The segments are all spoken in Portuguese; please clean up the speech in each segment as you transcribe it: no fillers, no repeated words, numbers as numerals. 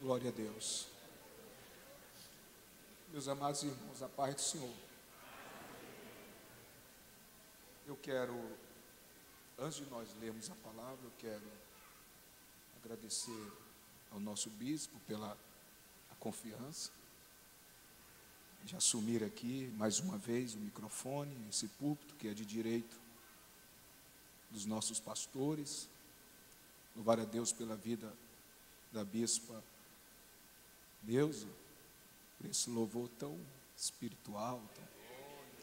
Glória a Deus. Meus amados irmãos, a paz do Senhor. Eu quero, antes de nós lermos a palavra, eu quero agradecer ao nosso bispo pela confiança de assumir aqui mais uma vez o microfone, esse púlpito que é de direito dos nossos pastores. Louvar a Deus pela vida da bispa Neuza, por esse louvor tão espiritual,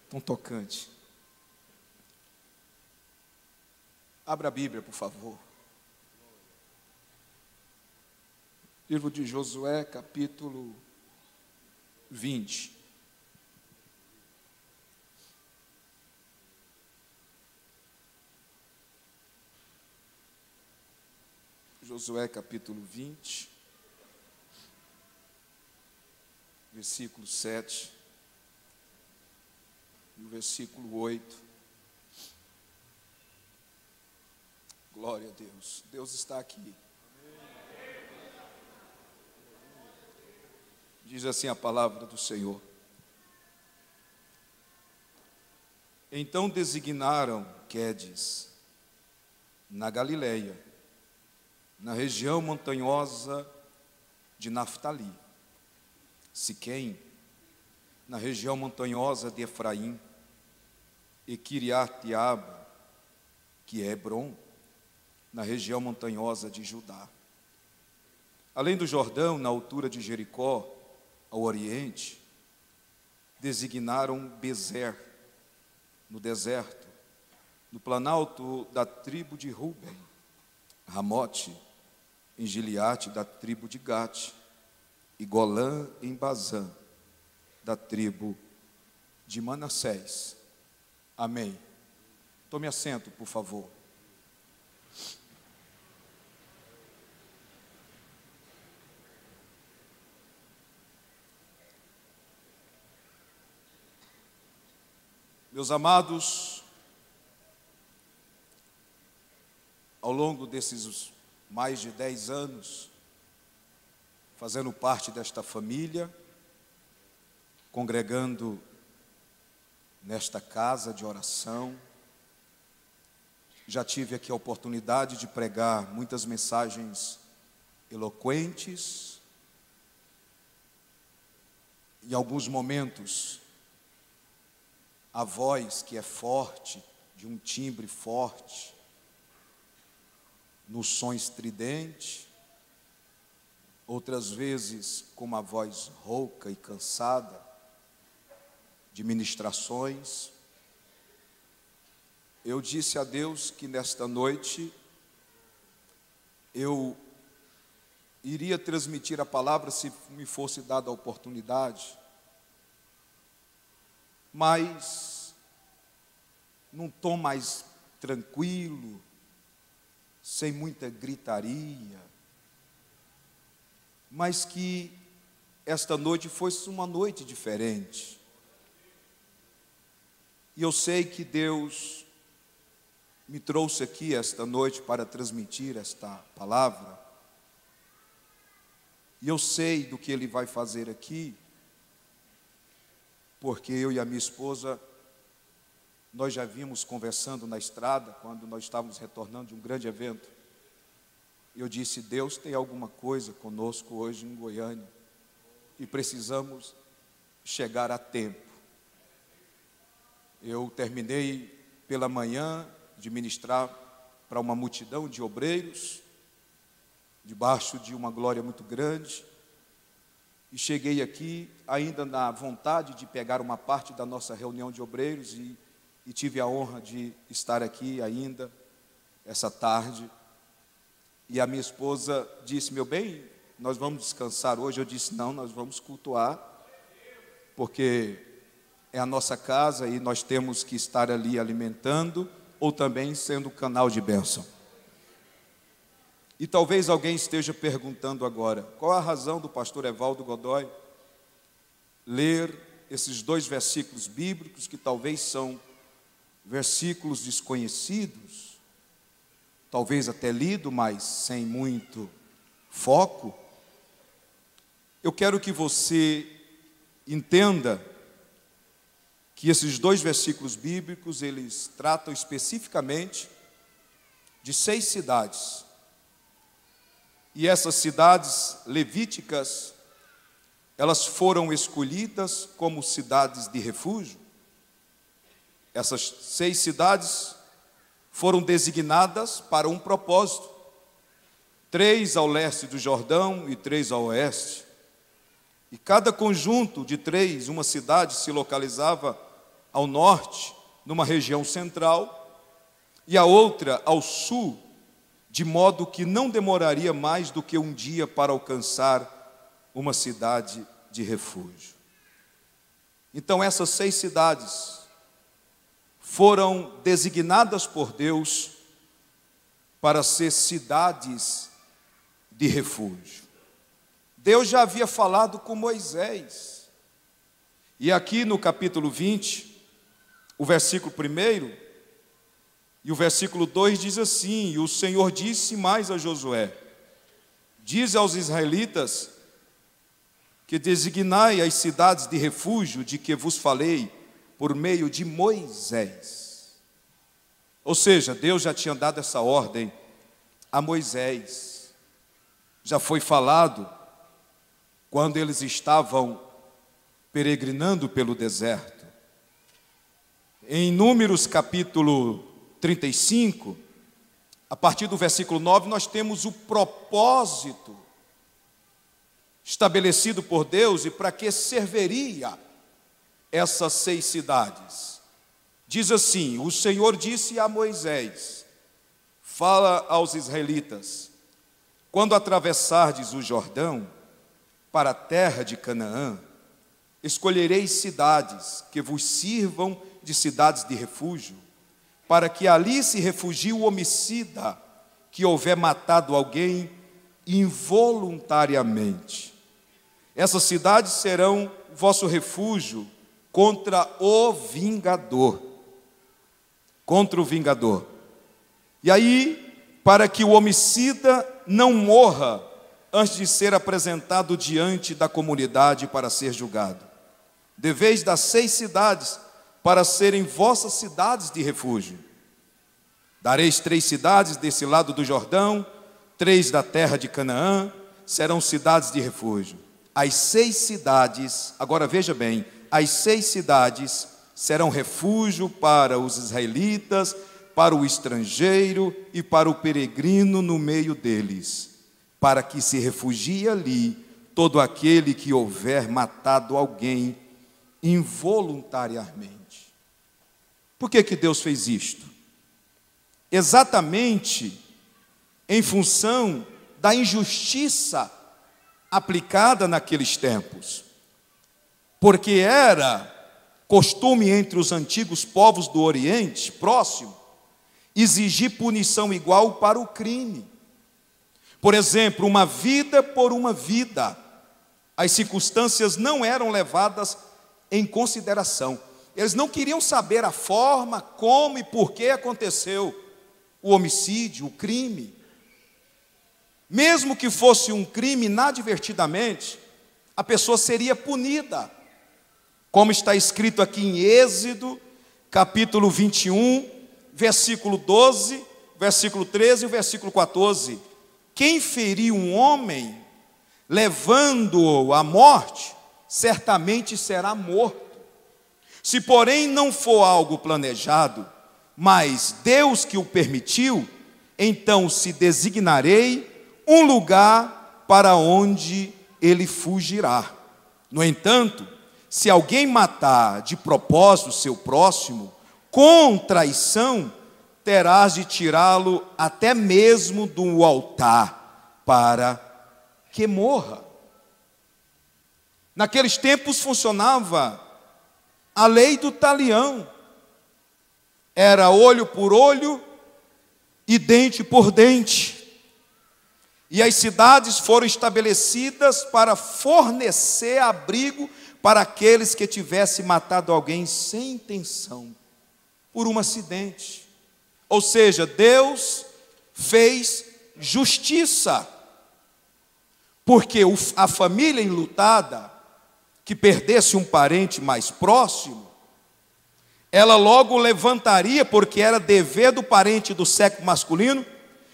tão tocante. Abra a Bíblia, por favor. Livro de Josué, capítulo 20. Josué, capítulo 20. Versículo 7 e o versículo 8. Glória a Deus. Deus está aqui. Diz assim a palavra do Senhor. Então designaram Quedes, na Galileia, na região montanhosa de Naftali, Siquém, na região montanhosa de Efraim, e Quiriate-Arba, que é Hebrom, na região montanhosa de Judá. Além do Jordão, na altura de Jericó, ao oriente, designaram Bezer, no deserto, no planalto da tribo de Ruben, Ramote, em Gileade, da tribo de Gate, e Golã em Bazã, da tribo de Manassés. Amém. Tome assento, por favor. Meus amados, ao longo desses mais de 10 anos, fazendo parte desta família, congregando nesta casa de oração, já tive aqui a oportunidade de pregar muitas mensagens eloquentes, em alguns momentos, a voz que é forte, de um timbre forte, no som estridente, outras vezes com uma voz rouca e cansada, de ministrações. Eu disse a Deus que nesta noite eu iria transmitir a palavra se me fosse dada a oportunidade, mas num tom mais tranquilo, sem muita gritaria, mas que esta noite fosse uma noite diferente. E eu sei que Deus me trouxe aqui esta noite para transmitir esta palavra, e eu sei do que Ele vai fazer aqui, porque eu e a minha esposa, nós já vimos conversando na estrada, quando nós estávamos retornando de um grande evento. Eu disse, Deus tem alguma coisa conosco hoje em Goiânia, e precisamos chegar a tempo. Eu terminei pela manhã de ministrar para uma multidão de obreiros, debaixo de uma glória muito grande, e cheguei aqui ainda na vontade de pegar uma parte da nossa reunião de obreiros, e tive a honra de estar aqui ainda essa tarde. E a minha esposa disse, meu bem, nós vamos descansar hoje. Eu disse, não, nós vamos cultuar, porque é a nossa casa e nós temos que estar ali alimentando, ou também sendo canal de bênção. E talvez alguém esteja perguntando agora, qual a razão do pastor Evaldo Godoy ler esses 2 versículos bíblicos, que talvez são versículos desconhecidos, talvez até lido, mas sem muito foco, eu quero que você entenda que esses 2 versículos bíblicos, eles tratam especificamente de 6 cidades. E essas cidades levíticas, elas foram escolhidas como cidades de refúgio. Essas 6 cidades foram designadas para um propósito. 3 ao leste do Jordão e 3 ao oeste. E cada conjunto de 3, uma cidade se localizava ao norte, numa região central, e a outra ao sul, de modo que não demoraria mais do que um dia para alcançar uma cidade de refúgio. Então essas 6 cidades foram designadas por Deus para ser cidades de refúgio. Deus já havia falado com Moisés. E aqui no capítulo 20, o versículo 1 e o versículo 2 diz assim: e o Senhor disse mais a Josué: diz aos israelitas que designai as cidades de refúgio de que vos falei por meio de Moisés. Ou seja, Deus já tinha dado essa ordem a Moisés. Já foi falado quando eles estavam peregrinando pelo deserto. Em Números capítulo 35, a partir do versículo 9, nós temos o propósito estabelecido por Deus e para que serviria essas 6 cidades. Diz assim: o Senhor disse a Moisés, fala aos israelitas, quando atravessardes o Jordão para a terra de Canaã, escolhereis cidades que vos sirvam de cidades de refúgio, para que ali se refugie o homicida que houver matado alguém involuntariamente. Essas cidades serão vosso refúgio contra o vingador. Contra o vingador. E aí, para que o homicida não morra antes de ser apresentado diante da comunidade para ser julgado, deveis das 6 cidades para serem vossas cidades de refúgio. Dareis 3 cidades desse lado do Jordão, 3 da terra de Canaã, serão cidades de refúgio. As 6 cidades, agora veja bem, as 6 cidades serão refúgio para os israelitas, para o estrangeiro e para o peregrino no meio deles, para que se refugie ali todo aquele que houver matado alguém involuntariamente. Por que Deus fez isto? Exatamente em função da injustiça aplicada naqueles tempos. Porque era costume entre os antigos povos do Oriente Próximo exigir punição igual para o crime. Por exemplo, uma vida por uma vida. As circunstâncias não eram levadas em consideração. Eles não queriam saber a forma, como e por que aconteceu o homicídio, o crime. Mesmo que fosse um crime inadvertidamente, a pessoa seria punida. Como está escrito aqui em Êxodo, capítulo 21, versículo 12, versículo 13 e versículo 14. Quem ferir um homem, levando-o à morte, certamente será morto. Se, porém, não for algo planejado, mas Deus que o permitiu, então se designarei um lugar para onde ele fugirá. No entanto, se alguém matar de propósito seu próximo, com traição, terás de tirá-lo até mesmo do altar, para que morra. Naqueles tempos funcionava a lei do talião. Era olho por olho e dente por dente. E as cidades foram estabelecidas para fornecer abrigo para aqueles que tivessem matado alguém sem intenção, por um acidente. Ou seja, Deus fez justiça. porque a família enlutada, que perdesse um parente mais próximo, ela logo levantaria, porque era dever do parente do sexo masculino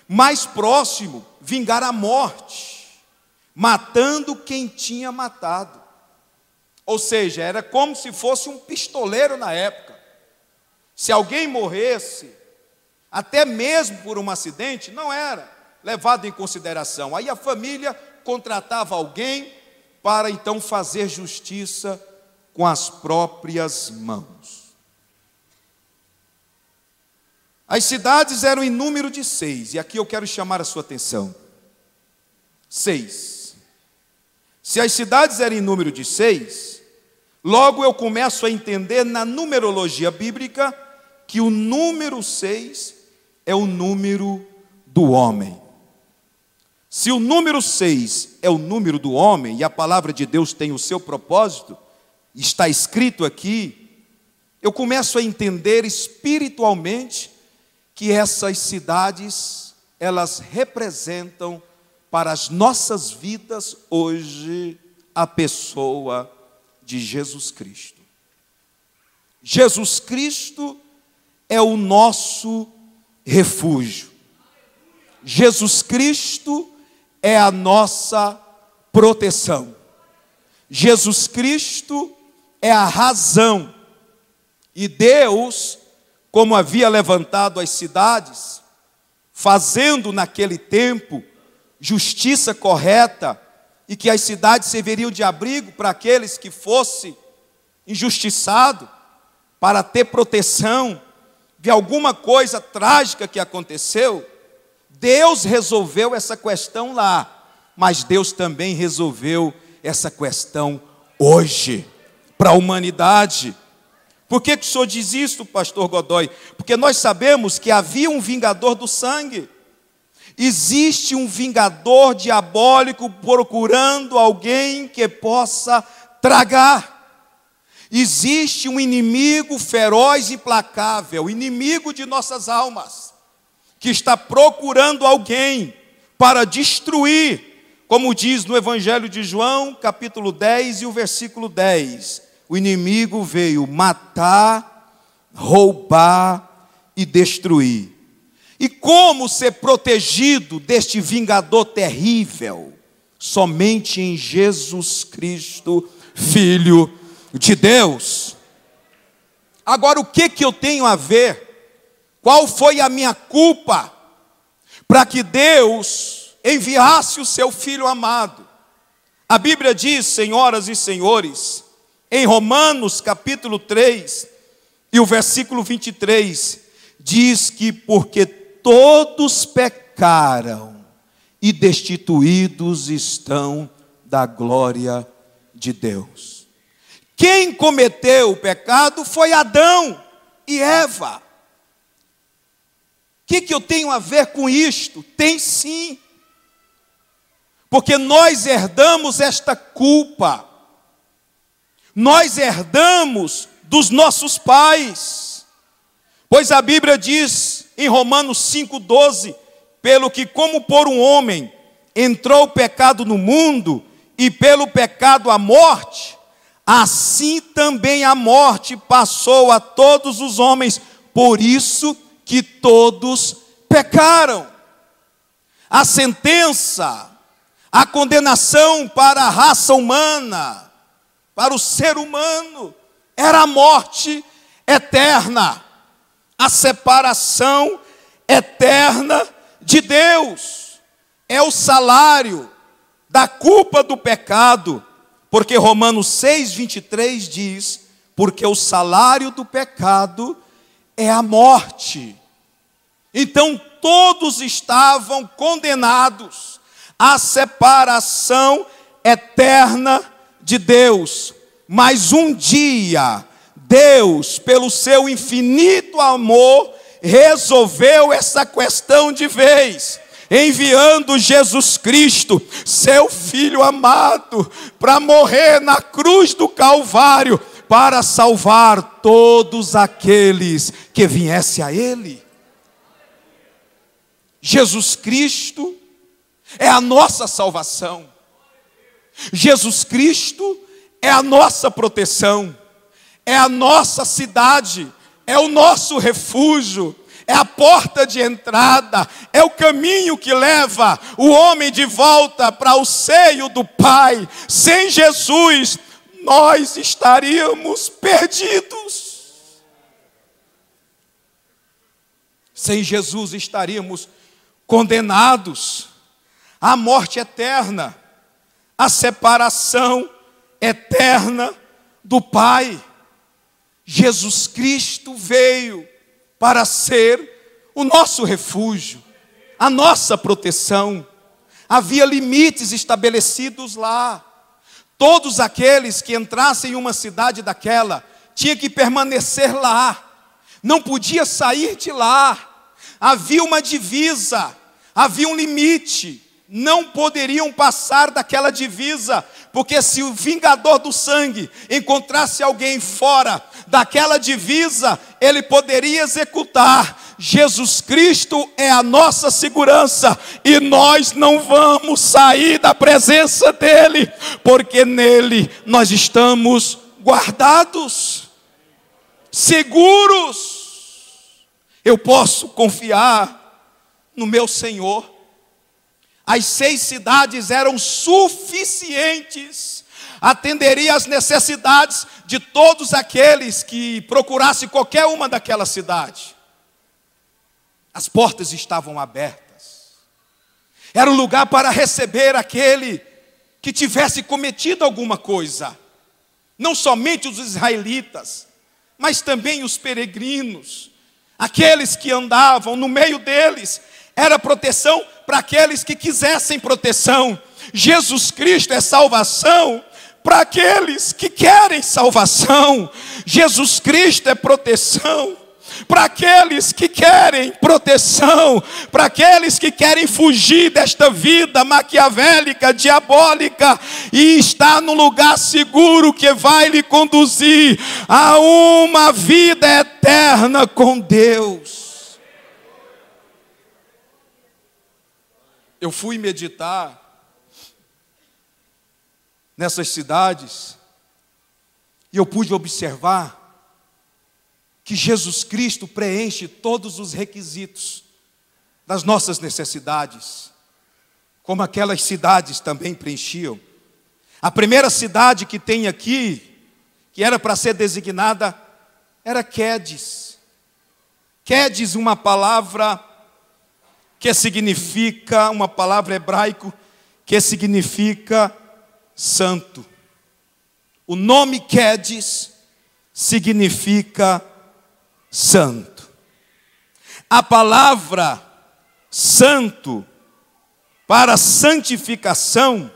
mais próximo, vingar a morte, matando quem tinha matado. Ou seja, era como se fosse um pistoleiro na época. Se alguém morresse, até mesmo por um acidente, não era levado em consideração. Aí a família contratava alguém para então fazer justiça com as próprias mãos. As cidades eram em número de 6, e aqui eu quero chamar a sua atenção. 6. Se as cidades eram em número de 6, logo eu começo a entender na numerologia bíblica que o número 6 é o número do homem. Se o número 6 é o número do homem, e a palavra de Deus tem o seu propósito, está escrito aqui, eu começo a entender espiritualmente que essas cidades, elas representam para as nossas vidas hoje a pessoa de Jesus Cristo. Jesus Cristo é o nosso refúgio. Jesus Cristo é a nossa proteção. Jesus Cristo é a razão. E Deus, como havia levantado as cidades, fazendo naquele tempo justiça correta, e que as cidades serviriam de abrigo para aqueles que fossem injustiçados, para ter proteção de alguma coisa trágica que aconteceu, Deus resolveu essa questão lá, mas Deus também resolveu essa questão hoje, para a humanidade. Por que o senhor diz isso, pastor Godoy? Porque nós sabemos que havia um vingador do sangue. Existe um vingador diabólico procurando alguém que possa tragar. Existe um inimigo feroz e implacável, inimigo de nossas almas, que está procurando alguém para destruir, como diz no Evangelho de João, capítulo 10 e o versículo 10. O inimigo veio matar, roubar e destruir. E como ser protegido deste vingador terrível? Somente em Jesus Cristo, Filho de Deus. Agora, o que eu tenho a ver? Qual foi a minha culpa para que Deus enviasse o seu Filho amado? A Bíblia diz, senhoras e senhores, em Romanos capítulo 3 e o versículo 23, diz que porque todos pecaram e destituídos estão da glória de Deus. Quem cometeu o pecado foi Adão e Eva. O que eu tenho a ver com isto? Tem sim. Porque nós herdamos esta culpa. Nós herdamos dos nossos pais. Pois a Bíblia diz em Romanos 5,12, pelo que como por um homem entrou o pecado no mundo, e pelo pecado a morte, assim também a morte passou a todos os homens, por isso que todos pecaram. A sentença, a condenação para a raça humana, para o ser humano, era a morte eterna, a separação eterna de Deus. É o salário da culpa do pecado, porque Romanos 6,23 diz, porque o salário do pecado é a morte. Então todos estavam condenados à separação eterna de Deus. Mas um dia, Deus, pelo seu infinito amor, resolveu essa questão de vez, enviando Jesus Cristo, seu Filho amado, para morrer na cruz do Calvário, para salvar todos aqueles que viessem a Ele. Jesus Cristo é a nossa salvação. Jesus Cristo é a nossa proteção, é a nossa cidade, é o nosso refúgio, é a porta de entrada, é o caminho que leva o homem de volta para o seio do Pai. Sem Jesus, nós estaríamos perdidos. Sem Jesus, estaríamos condenados à morte eterna, à separação eterna do Pai. Jesus Cristo veio para ser o nosso refúgio, a nossa proteção. Havia limites estabelecidos lá. Todos aqueles que entrassem em uma cidade daquela tinham que permanecer lá, não podia sair de lá. Havia uma divisa, havia um limite, não poderiam passar daquela divisa, porque se o vingador do sangue encontrasse alguém fora daquela divisa, ele poderia executar. Jesus Cristo é a nossa segurança, e nós não vamos sair da presença dele, porque nele nós estamos guardados, seguros. Eu posso confiar no meu Senhor. As 6 cidades eram suficientes, atenderia às necessidades de todos aqueles que procurassem qualquer uma daquela cidade. As portas estavam abertas. Era um lugar para receber aquele que tivesse cometido alguma coisa. Não somente os israelitas, mas também os peregrinos, aqueles que andavam no meio deles. Era proteção para aqueles que quisessem proteção. Jesus Cristo é salvação para aqueles que querem salvação. Jesus Cristo é proteção para aqueles que querem proteção, para aqueles que querem fugir desta vida maquiavélica, diabólica, e estar num lugar seguro que vai lhe conduzir a uma vida eterna com Deus. Eu fui meditar nessas cidades e eu pude observar que Jesus Cristo preenche todos os requisitos das nossas necessidades, como aquelas cidades também preenchiam. A primeira cidade que tem aqui, que era para ser designada, era Quedes. Quedes, uma palavra que significa, uma palavra hebraico que significa santo. O nome Quedes significa santo. A palavra santo, para santificação,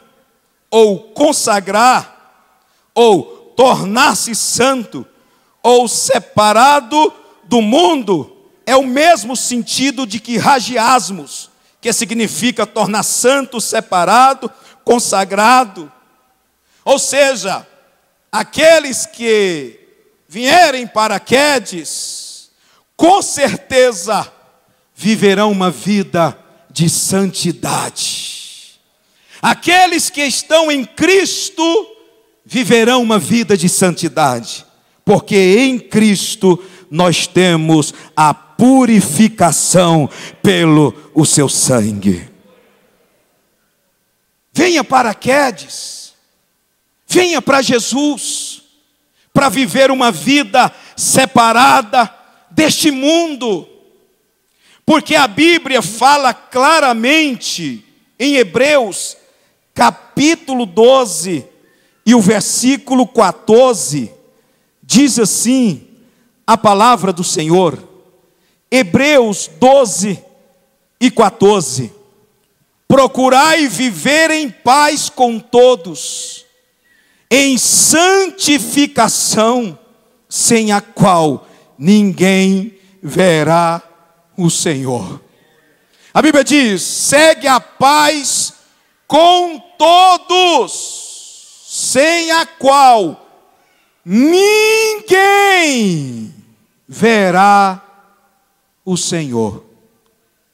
ou consagrar, ou tornar-se santo, ou separado do mundo, é o mesmo sentido de que hagiasmos, que significa tornar santo, separado, consagrado. Ou seja, aqueles que vierem para Quedes, com certeza viverão uma vida de santidade. Aqueles que estão em Cristo viverão uma vida de santidade, porque em Cristo nós temos a purificação pelo o seu sangue. Venha para Quedes, venha para Jesus, para viver uma vida separada deste mundo, porque a Bíblia fala claramente em Hebreus, capítulo 12, e o versículo 14, diz assim a palavra do Senhor. Hebreus 12 e 14. Procurai viver em paz com todos, em santificação, sem a qual ninguém verá o Senhor. A Bíblia diz: segue a paz com todos, sem a qual ninguém verá o Senhor.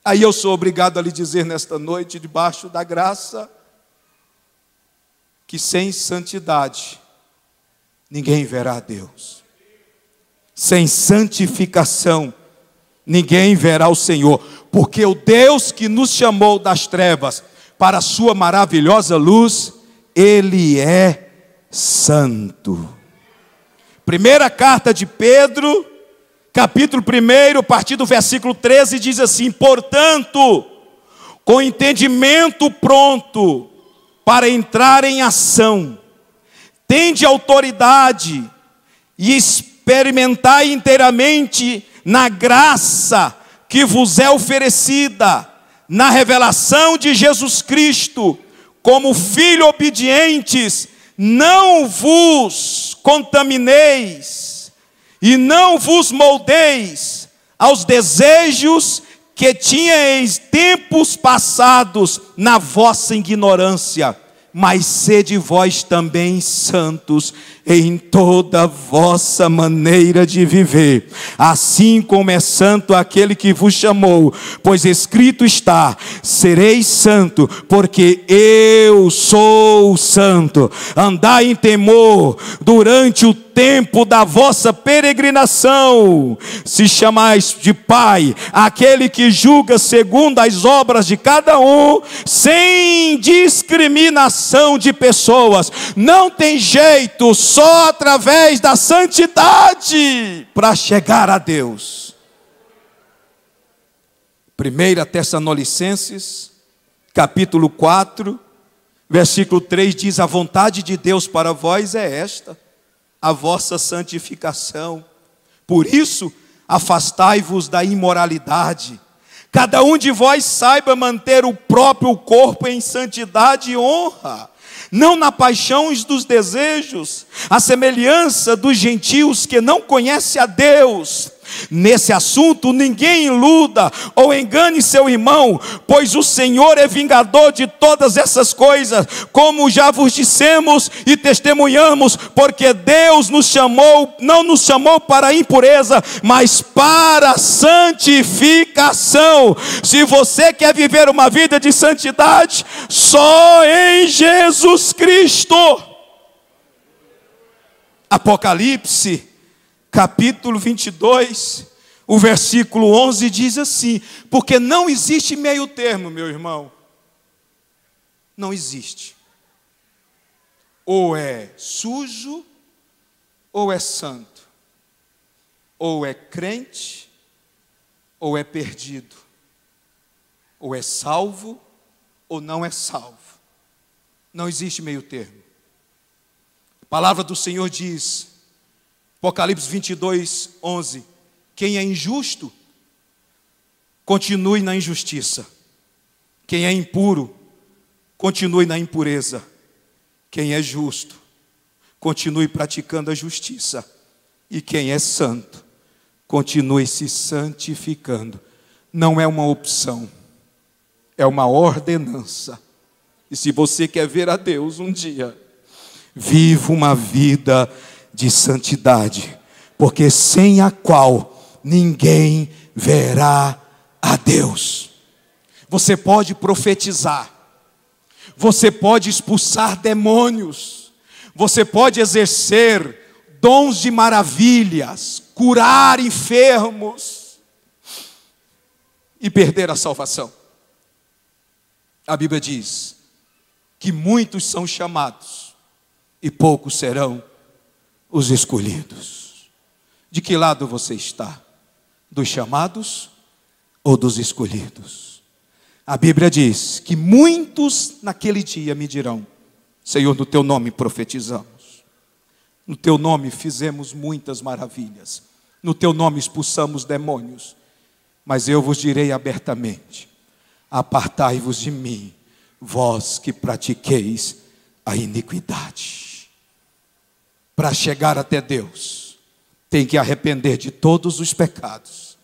Aí eu sou obrigado a lhe dizer nesta noite, debaixo da graça, que sem santidade ninguém verá a Deus. Sem santificação ninguém verá o Senhor, porque o Deus que nos chamou das trevas para a sua maravilhosa luz, Ele é santo. Primeira carta de Pedro, capítulo 1, a partir do versículo 13, diz assim: portanto, com entendimento pronto para entrar em ação, tende autoridade e experimentai inteiramente na graça que vos é oferecida, na revelação de Jesus Cristo, como filhos obedientes, não vos contamineis e não vos moldeis aos desejos que tinhais tempos passados na vossa ignorância, mas sede vós também santos em toda a vossa maneira de viver, assim como é santo aquele que vos chamou, pois escrito está: sereis santo, porque eu sou santo. Andai em temor durante o tempo da vossa peregrinação, se chamais de Pai aquele que julga segundo as obras de cada um, sem discriminação de pessoas. Não tem jeito, só através da santidade para chegar a Deus. 1 Tessalonicenses, capítulo 4, versículo 3 diz: a vontade de Deus para vós é esta, a vossa santificação. Por isso, afastai-vos da imoralidade. Cada um de vós saiba manter o próprio corpo em santidade e honra, não na paixão dos desejos, a semelhança dos gentios que não conhecem a Deus. Nesse assunto ninguém iluda ou engane seu irmão, pois o Senhor é vingador de todas essas coisas, como já vos dissemos e testemunhamos, porque Deus nos chamou, não nos chamou para a impureza, mas para a santificação. Se você quer viver uma vida de santidade, só em Jesus Cristo. Apocalipse capítulo 22, o versículo 11 diz assim: porque não existe meio termo, meu irmão. Não existe. Ou é sujo, ou é santo. Ou é crente, ou é perdido. Ou é salvo, ou não é salvo. Não existe meio termo. A palavra do Senhor diz, Apocalipse 22, 11: quem é injusto, continue na injustiça. Quem é impuro, continue na impureza. Quem é justo, continue praticando a justiça. E quem é santo, continue se santificando. Não é uma opção, é uma ordenança. E se você quer ver a Deus um dia, viva uma vida de santidade, porque sem a qual ninguém verá a Deus. Você pode profetizar, você pode expulsar demônios, você pode exercer dons de maravilhas, curar enfermos e perder a salvação. A Bíblia diz que muitos são chamados e poucos serão os escolhidos. De que lado você está? Dos chamados ou dos escolhidos? A Bíblia diz que muitos naquele dia me dirão: Senhor, no teu nome profetizamos, no teu nome fizemos muitas maravilhas, no teu nome expulsamos demônios, mas eu vos direi abertamente: apartai-vos de mim, vós que pratiqueis a iniquidade. Para chegar até Deus, tem que arrepender de todos os pecados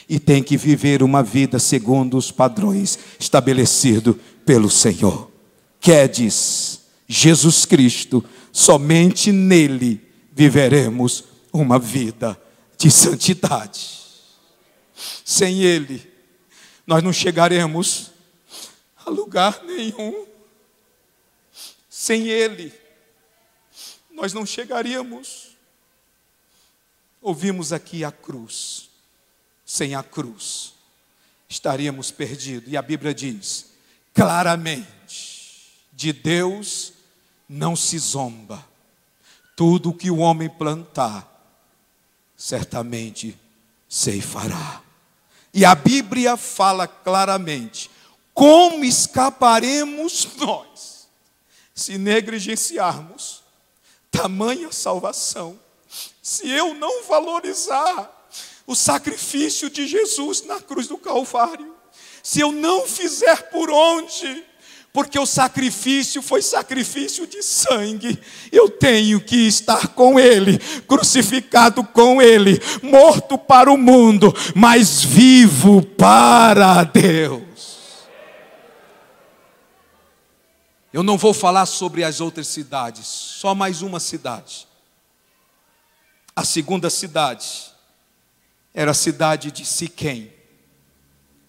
e tem que viver uma vida segundo os padrões estabelecidos pelo Senhor. Quedes Jesus Cristo, somente nele viveremos uma vida de santidade. Sem ele, nós não chegaremos a lugar nenhum. Sem Ele, nós não chegaríamos. Ouvimos aqui a cruz. Sem a cruz, estaríamos perdidos. E a Bíblia diz claramente: de Deus não se zomba. Tudo o que o homem plantar, certamente ceifará. E a Bíblia fala claramente: como escaparemos nós, se negligenciarmos tamanha salvação, se eu não valorizar o sacrifício de Jesus na cruz do Calvário, se eu não fizer por onde, porque o sacrifício foi sacrifício de sangue, eu tenho que estar com Ele, crucificado com Ele, morto para o mundo, mas vivo para Deus. Eu não vou falar sobre as outras cidades, só mais uma cidade. A segunda cidade era a cidade de Siquém.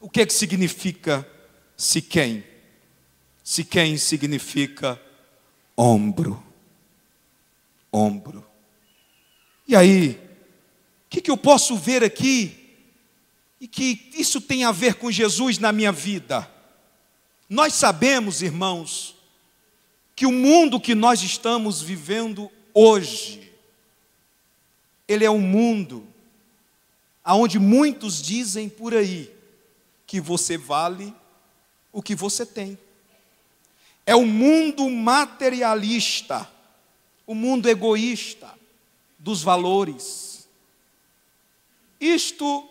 O que significa Siquém? Siquém significa ombro. Ombro. E aí, o que eu posso ver aqui? E que isso tem a ver com Jesus na minha vida? Nós sabemos, irmãos, que o mundo que nós estamos vivendo hoje, ele é um mundo onde muitos dizem por aí que você vale o que você tem. É o mundo materialista, o mundo egoísta dos valores. Isto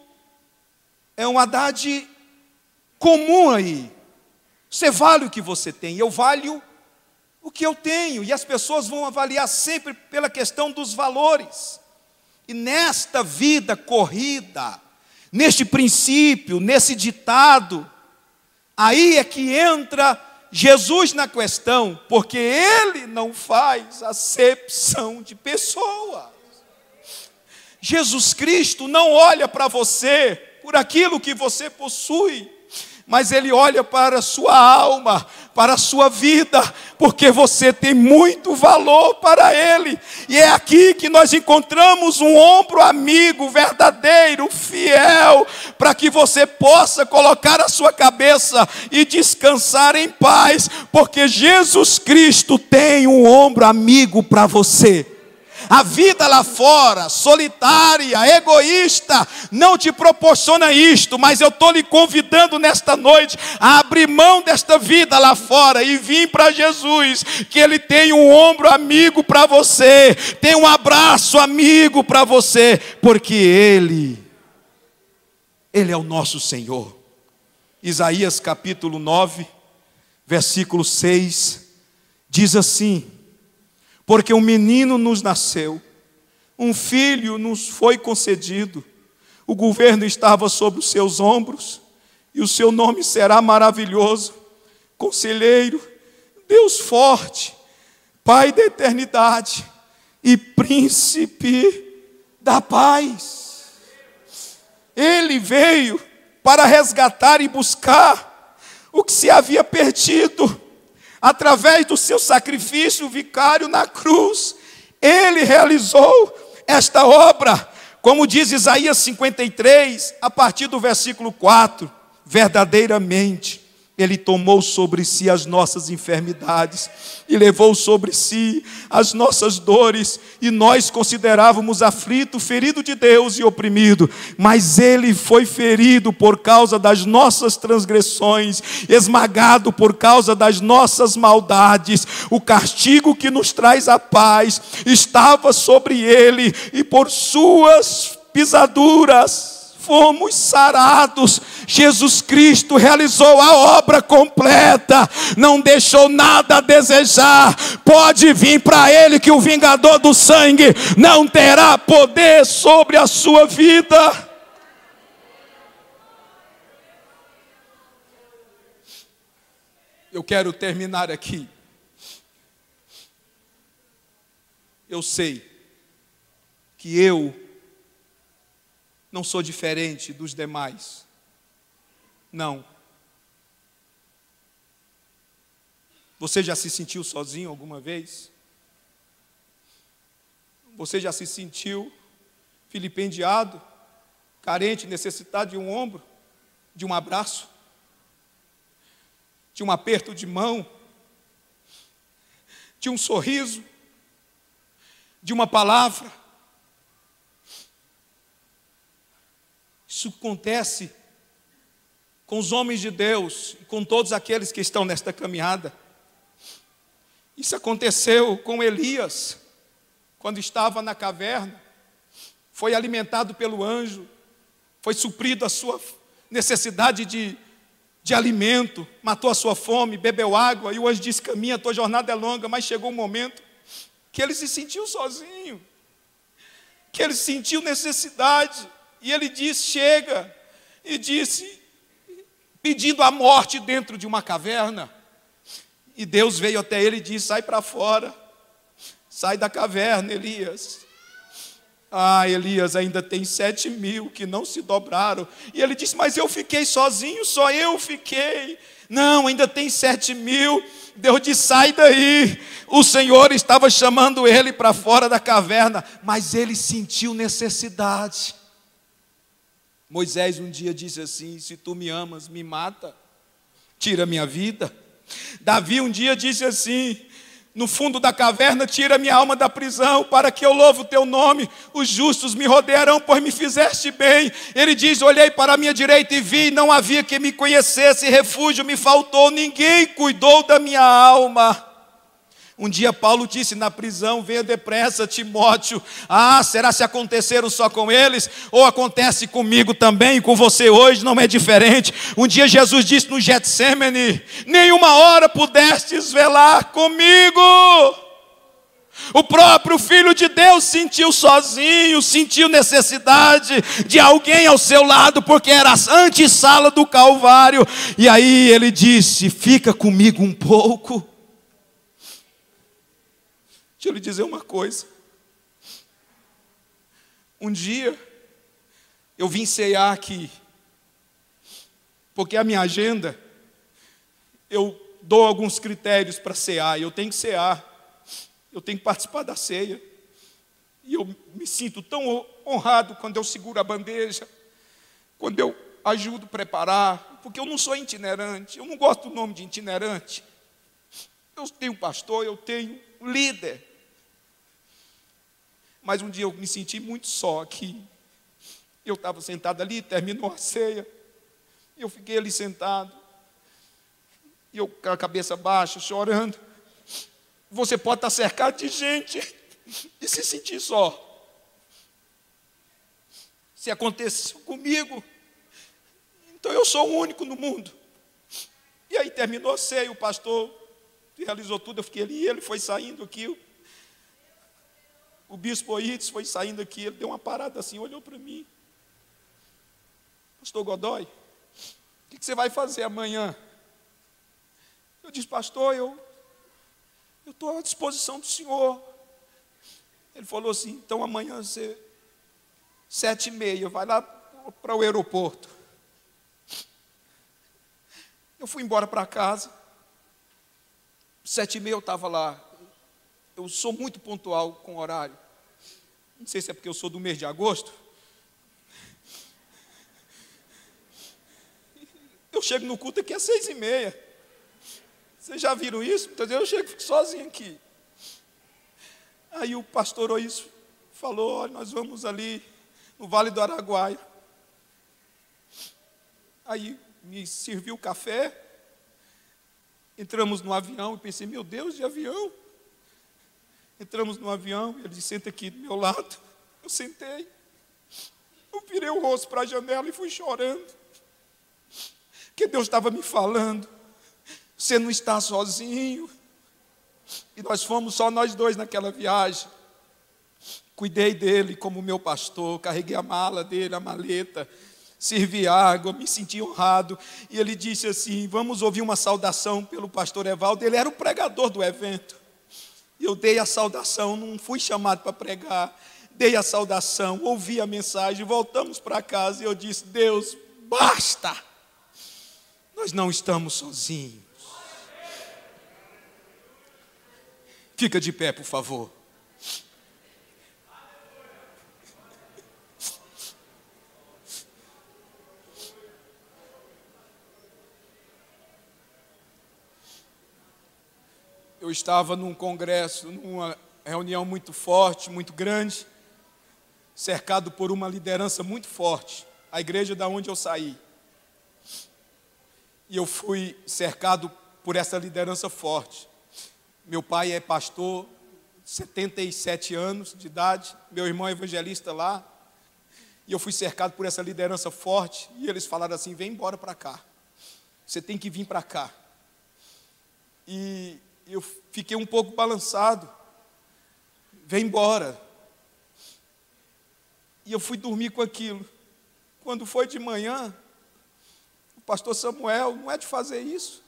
é um Haddad comum aí. Você vale o que você tem, eu valho o que eu tenho. E as pessoas vão avaliar sempre pela questão dos valores. E nesta vida corrida, neste princípio, nesse ditado, aí é que entra Jesus na questão, porque Ele não faz acepção de pessoas. Jesus Cristo não olha para você por aquilo que você possui, mas Ele olha para a sua alma, para a sua vida, porque você tem muito valor para Ele. E é aqui que nós encontramos um ombro amigo, verdadeiro, fiel, para que você possa colocar a sua cabeça e descansar em paz, porque Jesus Cristo tem um ombro amigo para você. A vida lá fora, solitária, egoísta, não te proporciona isto, mas eu estou lhe convidando nesta noite a abrir mão desta vida lá fora e vir para Jesus, que Ele tem um ombro amigo para você, tem um abraço amigo para você, porque Ele é o nosso Senhor. Isaías capítulo 9, versículo 6, diz assim: porque um menino nos nasceu, um filho nos foi concedido, o governo estava sobre os seus ombros, e o seu nome será maravilhoso, Conselheiro, Deus forte, Pai da eternidade e Príncipe da paz. Ele veio para resgatar e buscar o que se havia perdido. Através do seu sacrifício vicário na cruz, Ele realizou esta obra, como diz Isaías 53, a partir do versículo 4, verdadeiramente, Ele tomou sobre si as nossas enfermidades e levou sobre si as nossas dores, e nós considerávamos aflito, ferido de Deus e oprimido, mas Ele foi ferido por causa das nossas transgressões, esmagado por causa das nossas maldades. O castigo que nos traz a paz estava sobre Ele, e por suas pisaduras fomos sarados. Jesus Cristo realizou a obra completa, não deixou nada a desejar. Pode vir para Ele, que o vingador do sangue não terá poder sobre a sua vida. Eu quero terminar aqui. Eu sei que eu não sou diferente dos demais. Não. Você já se sentiu sozinho alguma vez? Você já se sentiu vilipendiado, carente, necessitado de um ombro, de um abraço, de um aperto de mão, de um sorriso, de uma palavra? Isso acontece com os homens de Deus e com todos aqueles que estão nesta caminhada. Isso aconteceu com Elias, quando estava na caverna, foi alimentado pelo anjo, foi suprido a sua necessidade de alimento, matou a sua fome, bebeu água, e o anjo disse: caminha, a tua jornada é longa. Mas chegou um momento que ele se sentiu sozinho, que ele sentiu necessidade, e ele disse: chega, e disse, pedindo a morte dentro de uma caverna. E Deus veio até ele e disse: sai para fora, sai da caverna, Elias. Ah, Elias, ainda tem 7.000 que não se dobraram. E ele disse: mas eu fiquei sozinho, só eu fiquei. Não, ainda tem 7.000. Deus disse: sai daí. O Senhor estava chamando ele para fora da caverna, mas ele sentiu necessidade. Moisés um dia disse assim: se tu me amas, me mata, tira minha vida. Davi um dia disse assim: no fundo da caverna, tira minha alma da prisão, para que eu louve o teu nome. Os justos me rodearão, pois me fizeste bem. Ele diz: olhei para a minha direita e vi, não havia quem me conhecesse, refúgio me faltou, ninguém cuidou da minha alma. Um dia Paulo disse na prisão: venha depressa, Timóteo. Ah, será se aconteceram só com eles? Ou acontece comigo também, com você hoje, não é diferente. Um dia Jesus disse no Getsêmani: nenhuma hora pudestes velar comigo. O próprio Filho de Deus sentiu sozinho, sentiu necessidade de alguém ao seu lado, porque era a antessala do Calvário. E aí ele disse: fica comigo um pouco. Deixa eu lhe dizer uma coisa. Um dia, eu vim cear aqui, porque a minha agenda, eu dou alguns critérios para cear, eu tenho que cear, eu tenho que participar da ceia, e eu me sinto tão honrado quando eu seguro a bandeja, quando eu ajudo a preparar, porque eu não sou itinerante, eu não gosto do nome de itinerante. Eu tenho pastor, eu tenho líder. Mas um dia eu me senti muito só aqui. Eu estava sentado ali, terminou a ceia. Eu fiquei ali sentado. E eu com a cabeça baixa, chorando. Você pode estar cercado de gente e se sentir só. Se aconteceu comigo, então eu sou o único no mundo. E aí terminou a ceia, o pastor realizou tudo, eu fiquei ali, e ele foi saindo aqui. O bispo Oites foi saindo aqui, ele deu uma parada assim, olhou para mim: pastor Godoy, o que você vai fazer amanhã? Eu disse: pastor, eu estou à disposição do senhor. Ele falou assim: então amanhã você, 7h30, vai lá para o aeroporto. Eu fui embora para casa, 7h30 eu estava lá. Eu sou muito pontual com o horário. Não sei se é porque eu sou do mês de agosto. Eu chego no culto aqui às 6h30. Vocês já viram isso? Muitas vezes eu chego e fico sozinho aqui. Aí o pastor Oísio falou: olha, nós vamos ali no Vale do Araguaia. Aí me serviu o café. Entramos no avião e pensei: meu Deus, de avião. Entramos no avião, ele disse: senta aqui do meu lado. Eu sentei. Eu virei o rosto para a janela e fui chorando. Porque Deus estava me falando: você não está sozinho. E nós fomos só nós dois naquela viagem. Cuidei dele como meu pastor, carreguei a mala dele, a maleta, servi água, me senti honrado. E ele disse assim: vamos ouvir uma saudação pelo pastor Evaldo. Ele era o pregador do evento. Eu dei a saudação, não fui chamado para pregar, dei a saudação, ouvi a mensagem, voltamos para casa e eu disse: Deus, basta, nós não estamos sozinhos. Fica de pé, por favor. Eu estava num congresso, numa reunião muito forte, muito grande, cercado por uma liderança muito forte, a igreja da onde eu saí. E eu fui cercado por essa liderança forte. Meu pai é pastor, 77 anos de idade, meu irmão é evangelista lá, e eu fui cercado por essa liderança forte, e eles falaram assim: vem embora para cá, você tem que vir para cá. E eu fiquei um pouco balançado, vem embora. E eu fui dormir com aquilo. Quando foi de manhã, o pastor Samuel, não é de fazer isso.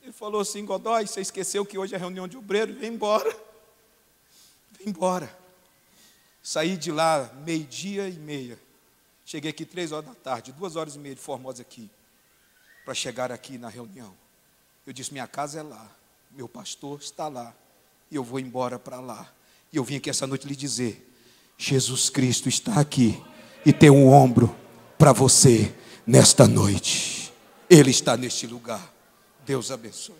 Ele falou assim: Godoy, você esqueceu que hoje é reunião de obreiro? Vem embora. Vem embora. Saí de lá 12:30. Cheguei aqui 3 horas da tarde, 2h30 de Formosa aqui, para chegar aqui na reunião. Eu disse: minha casa é lá, meu pastor está lá, e eu vou embora para lá. E eu vim aqui essa noite lhe dizer: Jesus Cristo está aqui e tem um ombro para você nesta noite. Ele está neste lugar. Deus abençoe.